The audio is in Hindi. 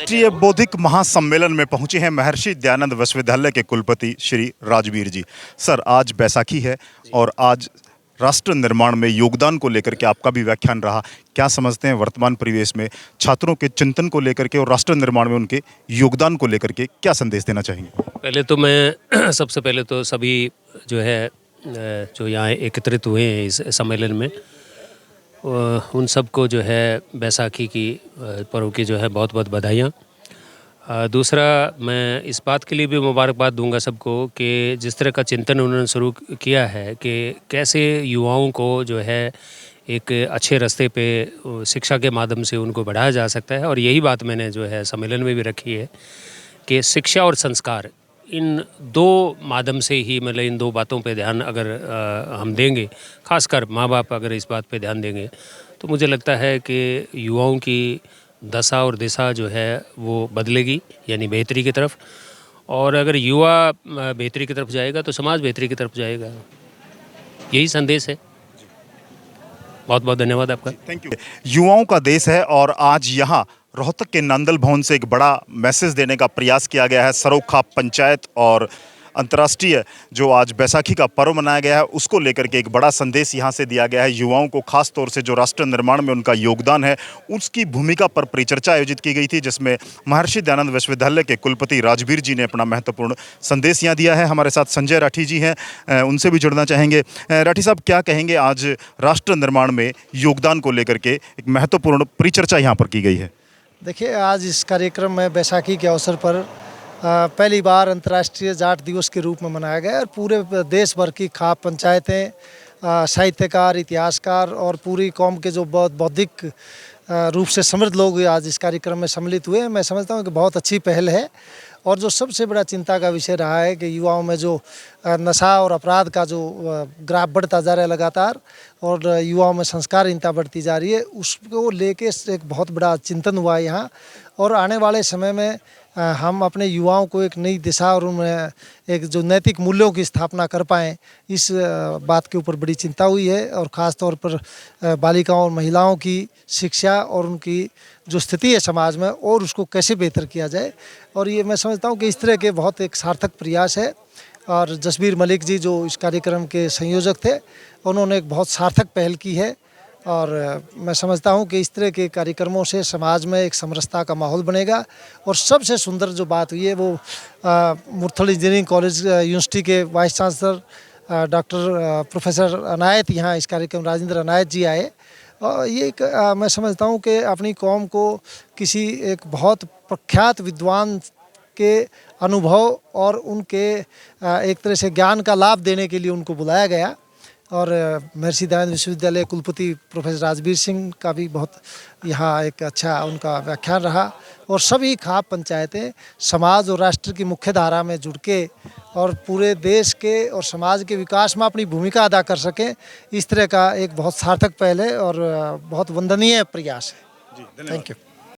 राष्ट्रीय बौद्धिक महासम्मेलन में पहुंचे हैं महर्षि दयानंद विश्वविद्यालय के कुलपति श्री राजवीर जी। सर, आज बैसाखी है और आज राष्ट्र निर्माण में योगदान को लेकर के आपका भी व्याख्यान रहा। क्या समझते हैं वर्तमान परिवेश में छात्रों के चिंतन को लेकर के और राष्ट्र निर्माण में उनके योगदान को लेकर के क्या संदेश देना चाहेंगे? पहले तो मैं सबसे पहले तो सभी जो है जो यहाँ एकत्रित हुए हैं इस सम्मेलन में, उन सबको जो है बैसाखी की पर्व की जो है बहुत बहुत बधाइयाँ। दूसरा, मैं इस बात के लिए भी मुबारकबाद दूंगा सबको कि जिस तरह का चिंतन उन्होंने शुरू किया है कि कैसे युवाओं को जो है एक अच्छे रास्ते पे शिक्षा के माध्यम से उनको बढ़ाया जा सकता है। और यही बात मैंने जो है सम्मेलन में भी रखी है कि शिक्षा और संस्कार, इन दो माध्यम से ही, मतलब इन दो बातों पे ध्यान अगर हम देंगे, खासकर माँ बाप अगर इस बात पे ध्यान देंगे, तो मुझे लगता है कि युवाओं की दशा और दिशा जो है वो बदलेगी, यानी बेहतरी की तरफ। और अगर युवा बेहतरी की तरफ जाएगा तो समाज बेहतरी की तरफ जाएगा। यही संदेश है। बहुत बहुत धन्यवाद आपका। Thank you. युवाओं का देश है और आज यहाँ रोहतक के नंदल भवन से एक बड़ा मैसेज देने का प्रयास किया गया है। सरोखा पंचायत और अंतर्राष्ट्रीय जो आज बैसाखी का पर्व मनाया गया है, उसको लेकर के एक बड़ा संदेश यहाँ से दिया गया है। युवाओं को खास तौर से जो राष्ट्र निर्माण में उनका योगदान है, उसकी भूमिका पर परिचर्चा आयोजित की गई थी, जिसमें महर्षि दयानंद विश्वविद्यालय के कुलपति राजवीर जी ने अपना महत्वपूर्ण संदेश यहाँ दिया है। हमारे साथ संजय राठी जी हैं, उनसे भी जुड़ना चाहेंगे। राठी साहब, क्या कहेंगे? आज राष्ट्र निर्माण में योगदान को लेकर के एक महत्वपूर्ण परिचर्चा यहाँ पर की गई है। देखिए, आज इस कार्यक्रम में बैसाखी के अवसर पर पहली बार अंतर्राष्ट्रीय जाट दिवस के रूप में मनाया गया और पूरे देश भर की खाप पंचायतें, साहित्यकार, इतिहासकार और पूरी कौम के जो बौद्धिक रूप से समृद्ध लोग आज इस कार्यक्रम में सम्मिलित हुए हैं। मैं समझता हूँ कि बहुत अच्छी पहल है। और जो सबसे बड़ा चिंता का विषय रहा है कि युवाओं में जो नशा और अपराध का जो ग्राफ बढ़ता जा रहा है लगातार, और युवाओं में संस्कारहीनता बढ़ती जा रही है, उसको लेके एक बहुत बड़ा चिंतन हुआ है यहाँ। और आने वाले समय में हम अपने युवाओं को एक नई दिशा और उनमें एक जो नैतिक मूल्यों की स्थापना कर पाएँ, इस बात के ऊपर बड़ी चिंता हुई है। और ख़ास तौर पर बालिकाओं और महिलाओं की शिक्षा और उनकी जो स्थिति है समाज में, और उसको कैसे बेहतर किया जाए। और ये मैं समझता हूँ कि इस तरह के बहुत एक सार्थक प्रयास है। और जसबीर मलिक जी जो इस कार्यक्रम के संयोजक थे, उन्होंने एक बहुत सार्थक पहल की है। और मैं समझता हूं कि इस तरह के कार्यक्रमों से समाज में एक समरसता का माहौल बनेगा। और सबसे सुंदर जो बात हुई है वो मुरथल इंजीनियरिंग कॉलेज यूनिवर्सिटी के vice chancellor doctor professor Anayat, यहाँ इस कार्यक्रम राजेंद्र अनायत जी आए। और ये एक मैं समझता हूं कि अपनी कौम को किसी एक बहुत प्रख्यात विद्वान के अनुभव और उनके एक तरह से ज्ञान का लाभ देने के लिए उनको बुलाया गया। और महर्षि दयानंद विश्वविद्यालय कुलपति प्रोफेसर राजवीर सिंह का भी बहुत यहाँ एक अच्छा उनका व्याख्यान रहा। और सभी खाप पंचायतें समाज और राष्ट्र की मुख्य धारा में जुड़ के और पूरे देश के और समाज के विकास में अपनी भूमिका अदा कर सकें, इस तरह का एक बहुत सार्थक पहल है और बहुत वंदनीय प्रयास है। Thank you.